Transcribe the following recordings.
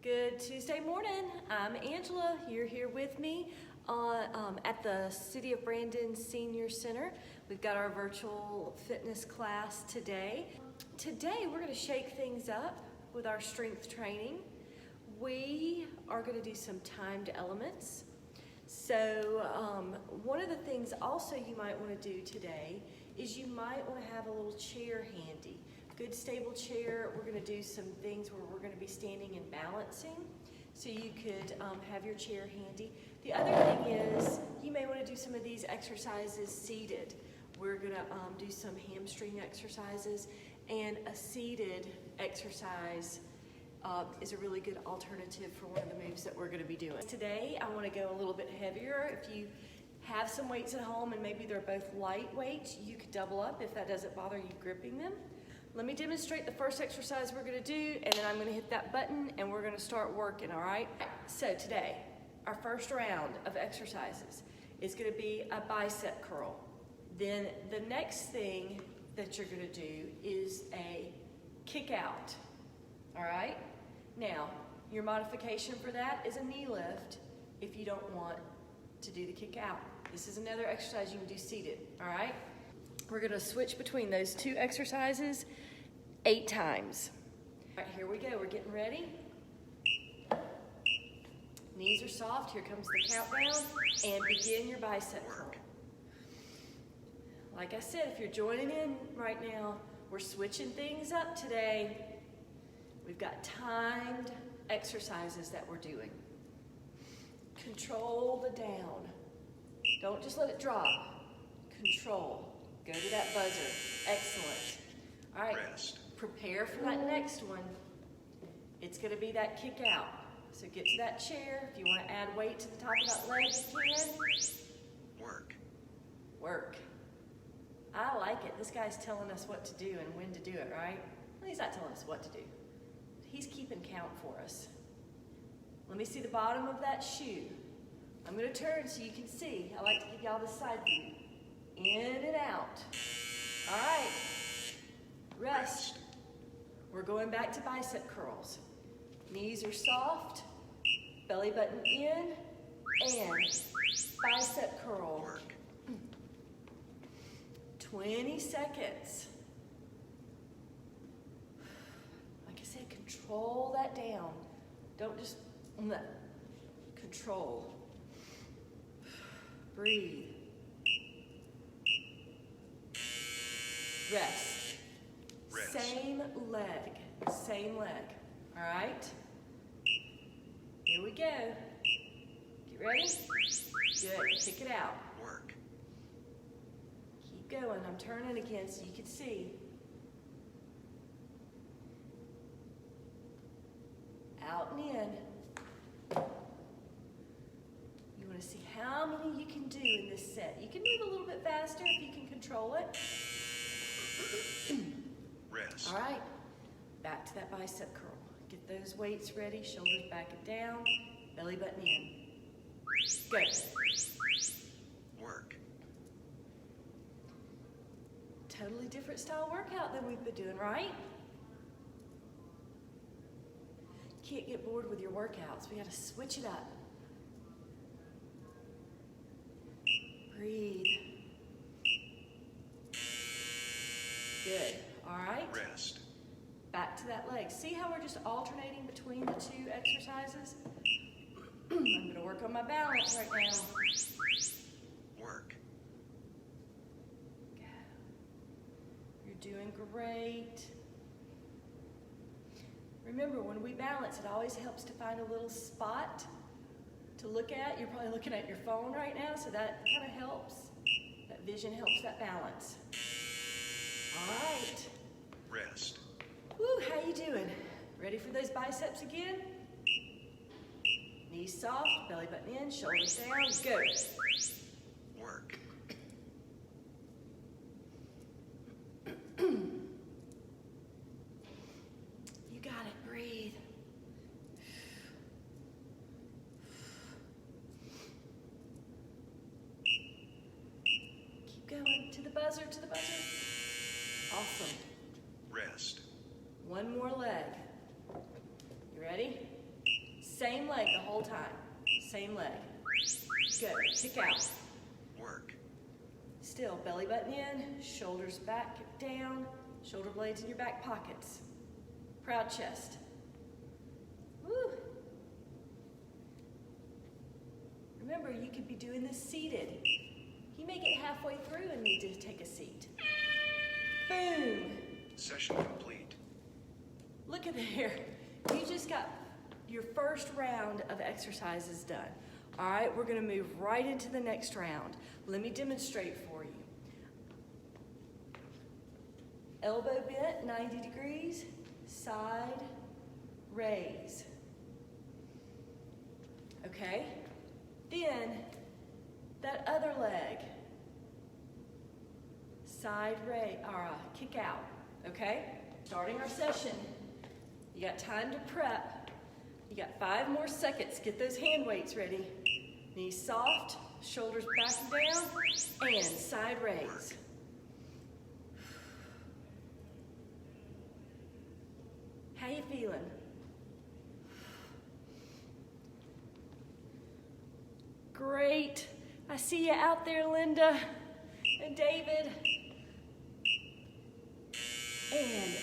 Good Tuesday morning. I'm Angela. You're here with me at the City of Brandon Senior Center. We've got our virtual fitness class today. Today we're going to shake things up with our strength training. We are going to do some timed elements. So one of the things also you might want to do today is you might want to have a little chair handy. Good stable chair. We're going to do some things where we're going to be standing and balancing, so you could have your chair handy. The other thing is you may want to do some of these exercises seated. We're going to do some hamstring exercises, and a seated exercise is a really good alternative for one of the moves that we're going to be doing. Today I want to go a little bit heavier. If you have some weights at home and maybe they're both light weights, you could double up if that doesn't bother you gripping them. Let me demonstrate the first exercise we're going to do, and then I'm going to hit that button and we're going to start working, all right? So today, our first round of exercises is going to be a bicep curl. Then the next thing that you're going to do is a kick out, all right? Now, your modification for that is a knee lift if you don't want to do the kick out. This is another exercise you can do seated, all right? We're going to switch between those two exercises 8 times. All right, here we go. We're getting ready. Knees are soft. Here comes the countdown. And begin your bicep curl. Like I said, if you're joining in right now, we're switching things up today. We've got timed exercises that we're doing. Control the down. Don't just let it drop. Control. Go to that buzzer. Excellent. All right, prepare for that next one. It's going to be that kick out. So get to that chair. If you want to add weight to the top of that leg, you can. Work. I like it. This guy's telling us what to do and when to do it, right? Well, he's not telling us what to do. He's keeping count for us. Let me see the bottom of that shoe. I'm going to turn so you can see. I like to give y'all this side view. In and out. All right. Rest. We're going back to bicep curls. Knees are soft. Belly button in. And bicep curl. 20 seconds. Like I said, control that down. Don't just control. Breathe. Rest. Same leg. All right? Here we go. Get ready? Good. Kick it out. Keep going. I'm turning again so you can see. Out and in. You want to see how many you can do in this set. You can move a little bit faster if you can control it. All right, back to that bicep curl. Get those weights ready, shoulders back and down, belly button in. Good. Totally different style workout than we've been doing, right? Can't get bored with your workouts. We got to switch it up. Breathe. Good. All right. Back to that leg. See how we're just alternating between the two exercises? I'm going to work on my balance right now. Go. You're doing great. Remember, when we balance, it always helps to find a little spot to look at. You're probably looking at your phone right now, so that kind of helps. That vision helps that balance. All right. Woo, how you doing? Ready for those biceps again? Knees soft, belly button in, shoulders down, go. You got it, breathe. Keep going, to the buzzer. Awesome. One more leg. You ready? Same leg the whole time. Same leg. Good. Kick out. Work. Still, belly button in, shoulders back down, shoulder blades in your back pockets. Proud chest. Woo. Remember, you could be doing this seated. You may get halfway through and need to take a seat. Boom. Session complete. Look at there. You just got your first round of exercises done. All right, we're gonna move right into the next round. Let me demonstrate for you. Elbow bent, 90 degrees, side raise. Okay? Then, that other leg, side raise, or kick out, okay? Starting our session. You got time to prep. You got 5 more seconds. Get those hand weights ready. Knees soft, shoulders back and down, and side raise. How you feeling? Great. I see you out there, Linda and David. And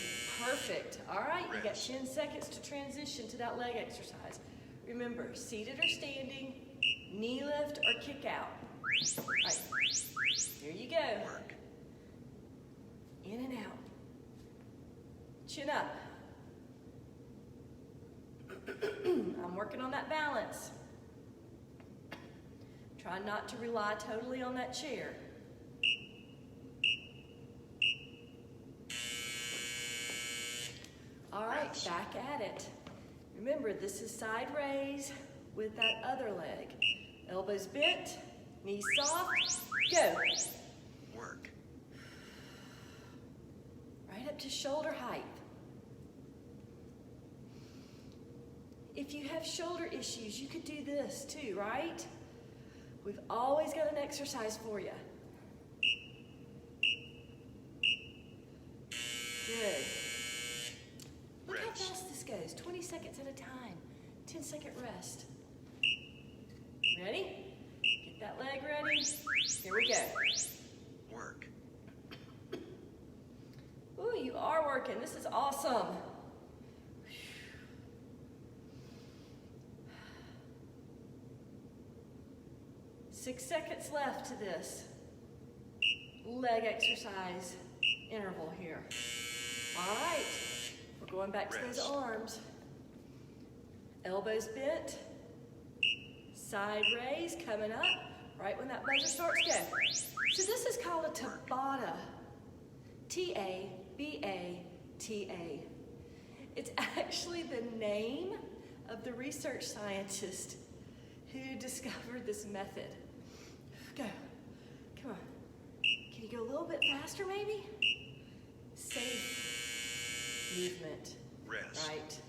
perfect. All right, you got 10 seconds to transition to that leg exercise. Remember, seated or standing, knee lift or kick out. All right, here you go. Work. In and out. Chin up. I'm working on that balance. Try not to rely totally on that chair. All right, back at it. Remember, this is side raise with that other leg. Elbows bent, knees soft, go. Work. Right up to shoulder height. If you have shoulder issues, you could do this too, right? We've always got an exercise for you. Good. Look how fast this goes. 20 seconds at a time. 10-second rest. Ready? Get that leg ready. Here we go. Work. Ooh, you are working. This is awesome. 6 seconds left to this leg exercise interval here. All right, we're going back to those arms. Elbows bent, side raise coming up, right when that buzzer starts, go. So this is called a Tabata, T-A-B-A-T-A. It's actually the name of the research scientist who discovered this method. Go. Come on. Can you go a little bit faster, maybe? Safe movement. Rest. Right.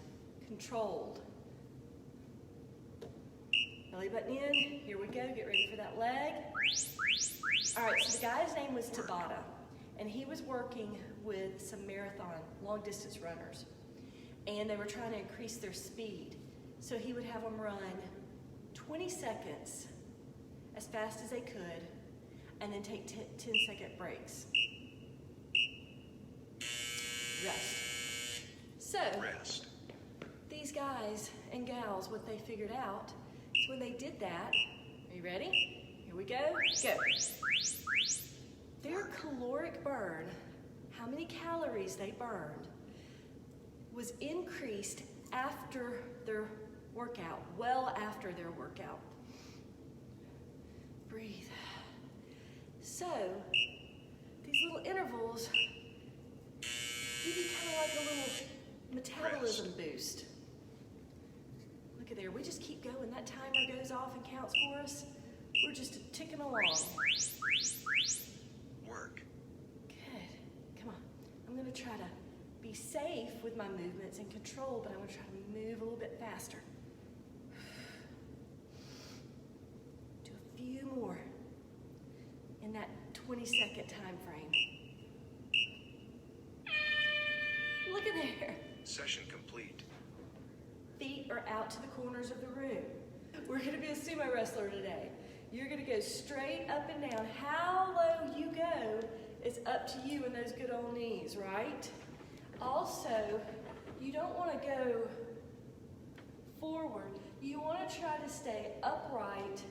Controlled. Belly button in. Here we go. Get ready for that leg. All right, so the guy's name was Tabata, and he was working with some marathon, long-distance runners, and they were trying to increase their speed. So he would have them run 20 seconds as fast as they could, and then take 10-second breaks. Rest. So, Rest. these guys and gals, what they figured out is when they did that, are you ready? Here we go. Go. Their caloric burn, how many calories they burned, was increased after their workout, well after their workout. Breathe. So, these little intervals give you kind of like a little metabolism boost. Look at there, we just keep going. That timer goes off and counts for us. We're just ticking along. Work. Good. Come on. I'm going to try to be safe with my movements and control, but I'm going to try to move a little bit faster. Do a few more in that 20-second time frame. Look at there. Session complete. Feet are out to the corners of the room. We're gonna be a sumo wrestler today. You're gonna go straight up and down. How low you go is up to you and those good old knees, right? Also, you don't wanna go forward. You wanna try to stay upright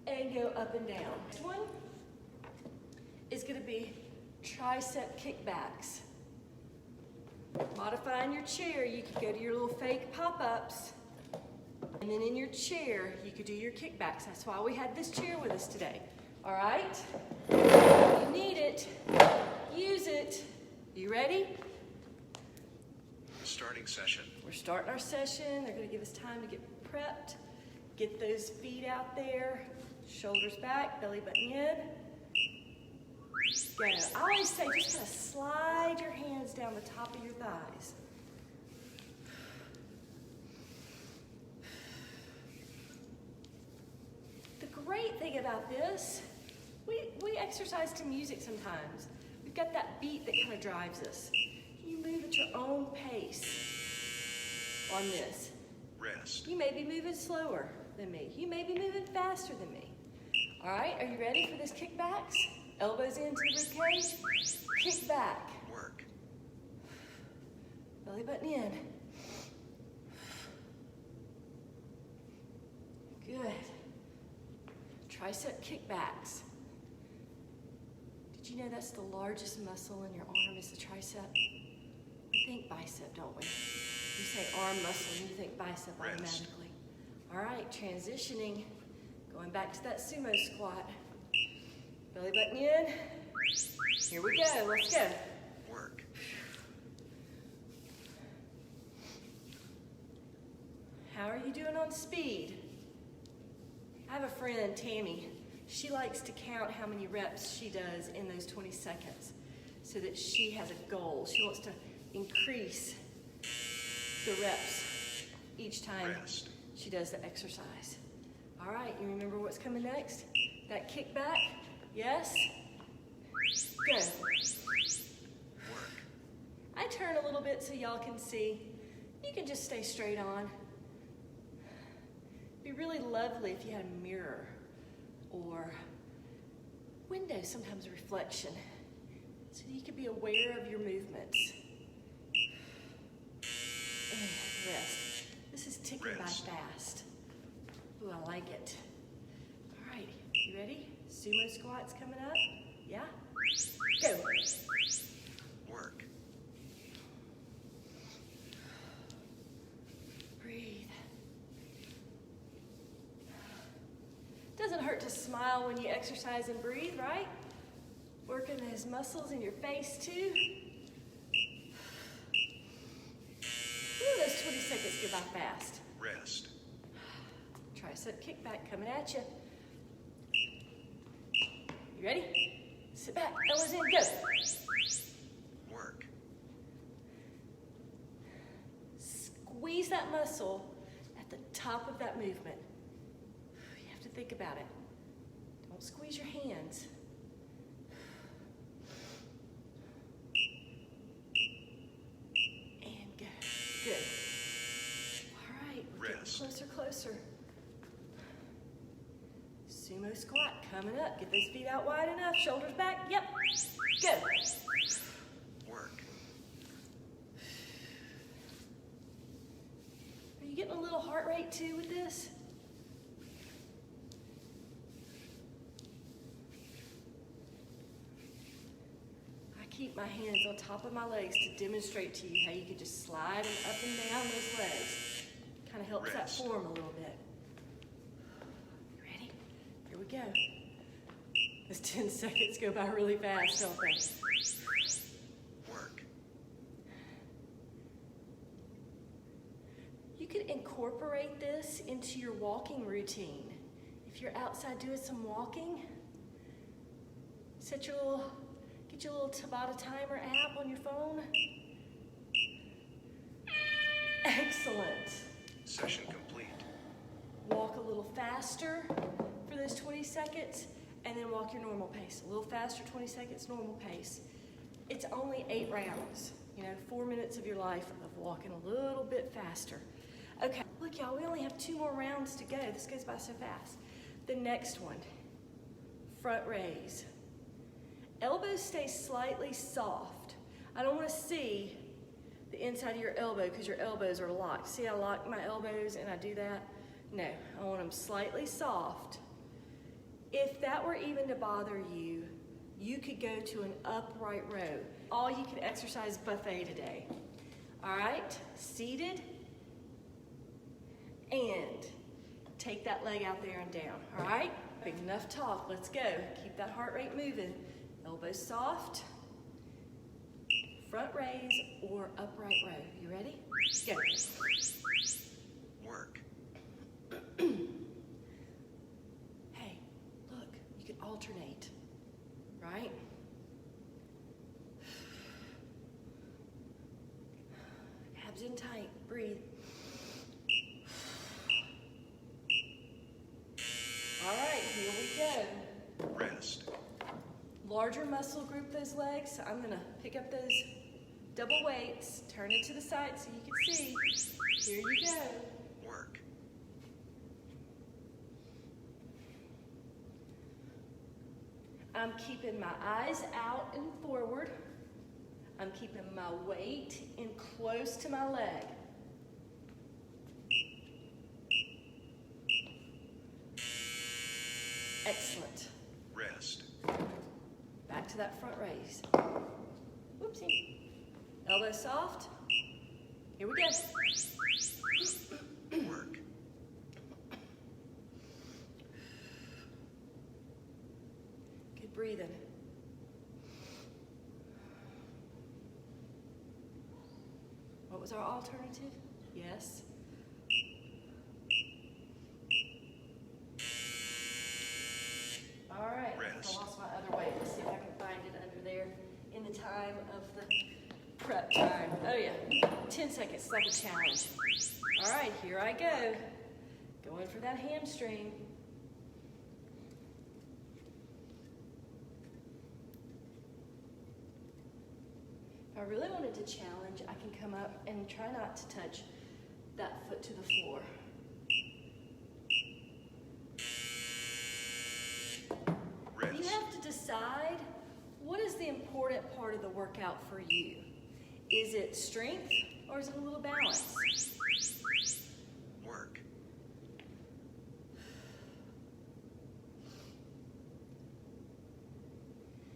and go up and down. Next one is gonna be tricep kickbacks. Modifying your chair, you could go to your little fake pop-ups, and then in your chair, you could do your kickbacks. That's why we had this chair with us today. All right? You need it, use it. You ready? Starting session. We're starting our session. They're gonna give us time to get prepped, get those feet out there, shoulders back, belly button in. Go. I always say just kind of slide your hands down the top of your thighs. The great thing about this, we exercise to music sometimes. We've got that beat that kind of drives us. You move at your own pace on this. Rest. You may be moving slower than me. You may be moving faster than me. All right, are you ready for this kickbacks? Elbows into the ribcage, kick back. Work. Belly button in. Good. Tricep kickbacks. Did you know that's the largest muscle in your arm is the tricep? We think bicep, don't we? You say arm muscle and you think bicep automatically. All right, transitioning. Going back to that sumo squat. Belly button in. Here we go. Let's go. Work. How are you doing on speed? I have a friend, Tammy. She likes to count how many reps she does in those 20 seconds so that she has a goal. She wants to increase the reps each time Rest. she does the exercise. All right, you remember what's coming next? That kick back? Yes? Go. Work. I turn a little bit so y'all can see. You can just stay straight on. It'd be really lovely if you had a mirror or window, sometimes a reflection, so you could be aware of your movements. And rest. This is ticking Rest. by fast. Ooh, I like it. All right, you ready? Sumo squats coming up. Yeah? Go. Work. Breathe. Doesn't hurt to smile when you exercise and breathe, right? Working those muscles in your face too. Ooh, those 20 seconds go by fast. Rest. Tricep kickback coming at you. You ready? Sit back, elbows in, go. Work. Squeeze that muscle at the top of that movement. You have to think about it. Don't squeeze your hands. And go. Good. All right, we're getting Rest. closer. Sumo squat coming up. Get those feet out wide enough. Shoulders back. Yep. Go. Work. Are you getting a little heart rate too with this? I keep my hands on top of my legs to demonstrate to you how you can just slide them up and down those legs. Kind of helps that Rest. form a little bit. You ready? Here we go. Those 10 seconds go by really fast, don't they? Work. You could incorporate this into your walking routine. If you're outside doing some walking, get your little Tabata timer app on your phone. Excellent. Session complete. Walk a little faster for those 20 seconds, and then walk your normal pace. A little faster, 20 seconds, normal pace. It's only 8 rounds, 4 minutes of your life of walking a little bit faster. Okay, look y'all, we only have 2 more rounds to go. This goes by so fast. The next one, front raise. Elbows stay slightly soft. I don't want to see the inside of your elbow because your elbows are locked. See, I lock my elbows and I do that? No, I want them slightly soft. If that were even to bother you, you could go to an upright row. All you can exercise buffet today. All right, seated, and take that leg out there and down, all right? Big enough talk, let's go. Keep that heart rate moving. Elbows soft, front raise or upright row. You ready? Go. Work. Hey, look, you can alternate, right? Abs in tight, breathe. All right, here we go. Rest. Larger muscle group those legs. So I'm gonna pick up those double weights, turn it to the side so you can see. Here you go. Work. I'm keeping my eyes out and forward. I'm keeping my weight in close to my leg. Excellent. Rest. Back to that front raise. Whoopsie. Elbow soft. Here we go. Work. Good breathing. What was our alternative? Yes. All right. Rest. I lost my other weight. Let's see if I can find it under there in the time of the prep time. Oh yeah, 10 seconds, it's like a challenge. All right, here I go. Going for that hamstring. If I really wanted to challenge, I can come up and try not to touch that foot to the floor. You Rest. have to decide what is the important part of the workout for you. Is it strength or is it a little balance? Work.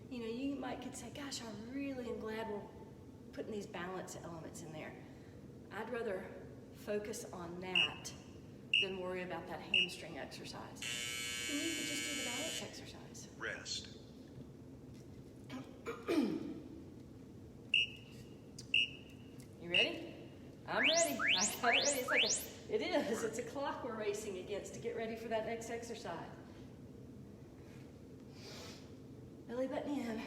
You know, you could say, gosh, I really am glad we're putting these balance elements in there. I'd rather focus on that than worry about that hamstring exercise. Then you could just do the balance exercise. Rest. You ready? I'm ready. I got it ready. It is. It's a clock we're racing against to get ready for that next exercise. Belly button in.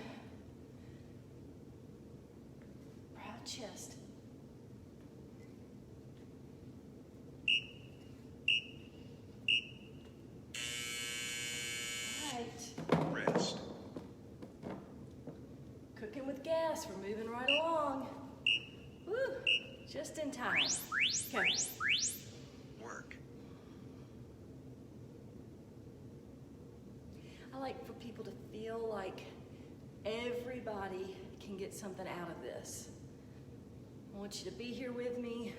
Proud chest. Right. Rest. Cooking with gas. We're moving right along. Woo! Just in time. Okay. Work. I like for people to feel like everybody can get something out of this. I want you to be here with me.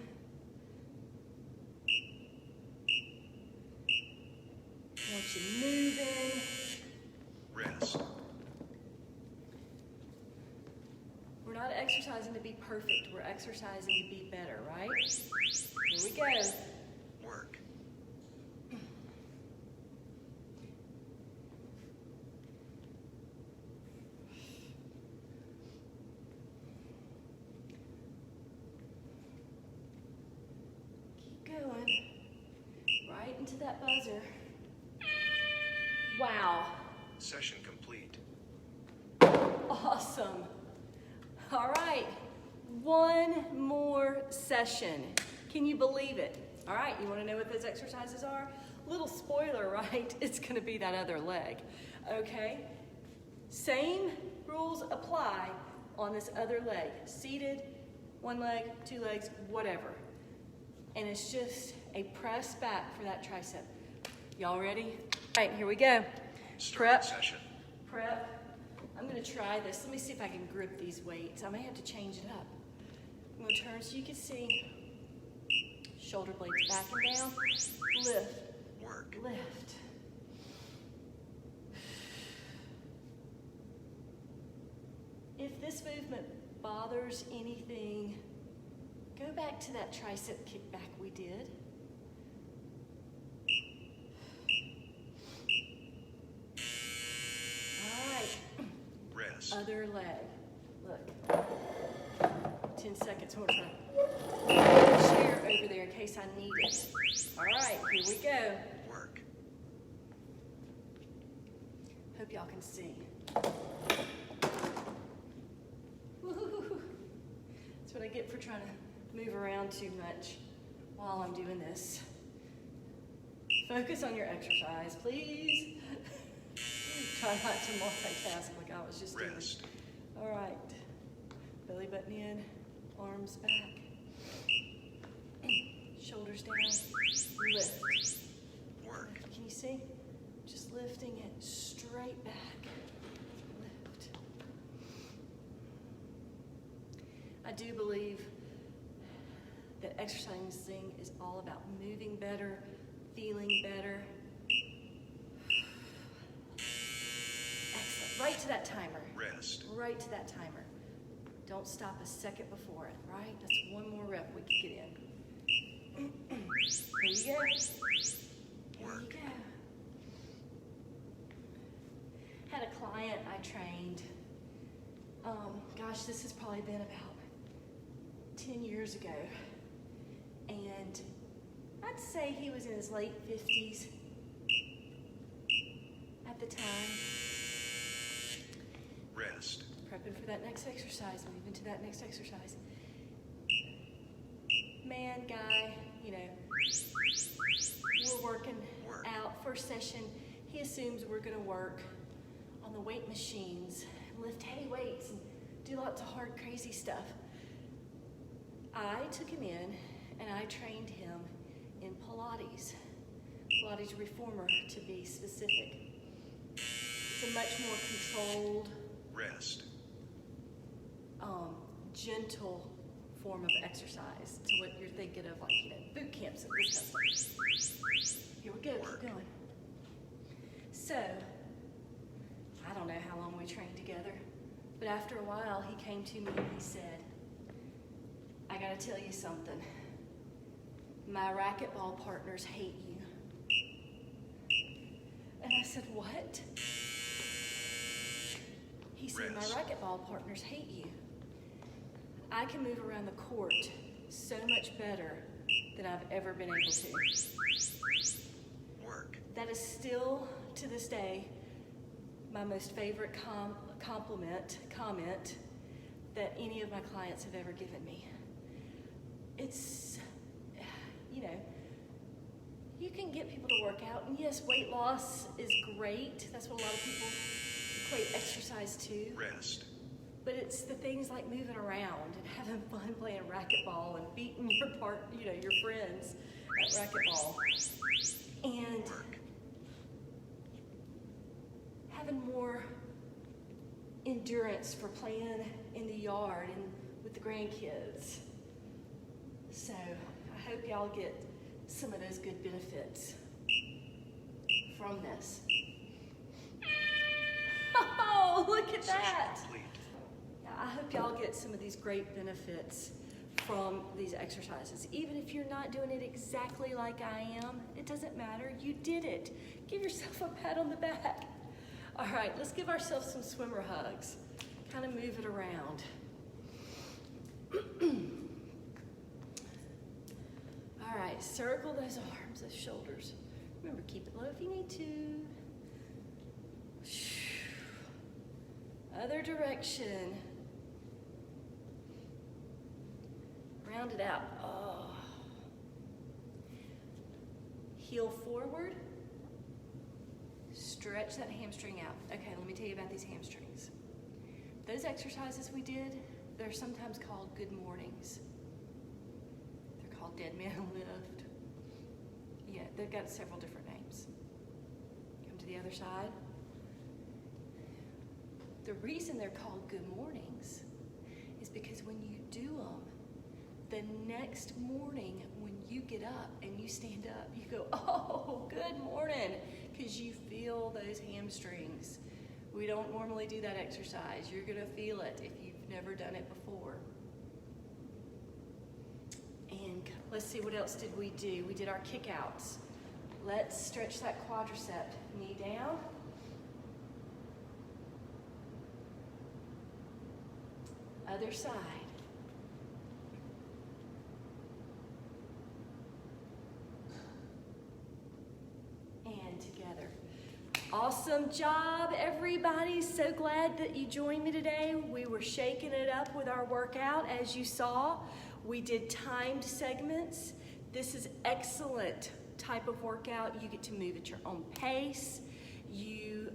I want you moving. Rest. We're not exercising to be perfect. We're exercising to be better, right? Here we go. Work. Keep going. Right into that buzzer. Wow. Session complete. Awesome. All right, one more session. Can you believe it? All right, you want to know what those exercises are? Little spoiler, right? It's going to be that other leg. Okay? Same rules apply on this other leg. Seated, one leg, two legs, whatever. and it's just a press back for that tricep. Y'all ready? All right, here we go. Start session. Prep. I'm gonna try this. Let me see if I can grip these weights. I may have to change it up. I'm gonna turn so you can see. Shoulder blades back and down. Lift. Work. Lift. If this movement bothers anything, go back to that tricep kickback we did. All right. Rest. Other leg. Look. 10 seconds more time. Chair over there in case I need it. All right, here we go. Work. Hope y'all can see. Woo-hoo-hoo-hoo. That's what I get for trying to move around too much while I'm doing this. Focus on your exercise, please. Try not to multitask like I was just doing. Rest. All right. Belly button in, arms back. Shoulders down, lift. Work. Can you see? Just lifting it straight back. Lift. I do believe that exercising is all about moving better, feeling better. Excellent. Right to that timer. Rest. Right to that timer. Don't stop a second before it, right? That's one more rep we can get in. There you go. There Work. you go. Had a client I trained, gosh, this has probably been about 10 years ago. And I'd say he was in his late 50s at the time. Rest. Prepping for that next exercise, moving to that next exercise. Man, guy, you know, we're working out. First session, he assumes we're gonna work on the weight machines, lift heavy weights, and do lots of hard, crazy stuff. I took him in and I trained him in Pilates Reformer to be specific. It's a much more controlled, Rest. gentle form of exercise to what you're thinking of, like, you know, boot camps and this kind of stuff. Here we go, Work. keep going. So, I don't know how long we trained together, but after a while, he came to me and he said, I gotta tell you something. My racquetball partners hate you. And I said, what? He said, my Rest. racquetball partners hate you. I can move around the court so much better than I've ever been able to. Work. That is still, to this day, my most favorite comment that any of my clients have ever given me. It's, you know, you can get people to work out, and yes, weight loss is great. That's what a lot of people equate exercise to. Rest. But it's the things like moving around and having fun playing racquetball and beating your friends at racquetball. And Work. having more endurance for playing in the yard and with the grandkids. So I hope y'all get some of those good benefits from this. Oh, look at Session that. complete. I hope y'all get some of these great benefits from these exercises. Even if you're not doing it exactly like I am, it doesn't matter. You did it. Give yourself a pat on the back. All right, let's give ourselves some swimmer hugs. Kind of move it around. All right, circle those arms, those shoulders. Remember, keep it low if you need to. Other direction. Round it out. Oh. Heel forward. Stretch that hamstring out. Okay, let me tell you about these hamstrings. Those exercises we did, they're sometimes called good mornings. They're called dead man lift. Yeah, they've got several different names. Come to the other side. The reason they're called good mornings is because when you do them, the next morning when you get up and you stand up, you go, oh, good morning, because you feel those hamstrings. We don't normally do that exercise. You're going to feel it if you've never done it before. And let's see, what else did we do? We did our kickouts. Let's stretch that quadricep. Knee down. Other side. And together. Awesome job, everybody. So glad that you joined me today. We were shaking it up with our workout, as you saw. We did timed segments. This is excellent type of workout. You get to move at your own pace. You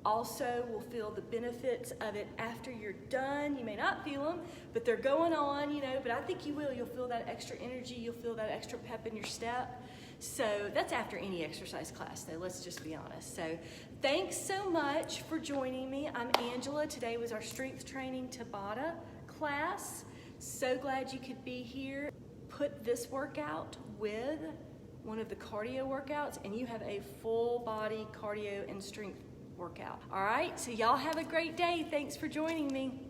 also will feel the benefits of it after you're done. You may not feel them, but they're going on, but I think you will. You'll feel that extra energy. You'll feel that extra pep in your step. So that's after any exercise class, though, let's just be honest. So thanks so much for joining me. I'm Angela. Today was our strength training Tabata class. So glad you could be here. Put this workout with one of the cardio workouts, and you have a full body cardio and strength workout. All right, so y'all have a great day. Thanks for joining me.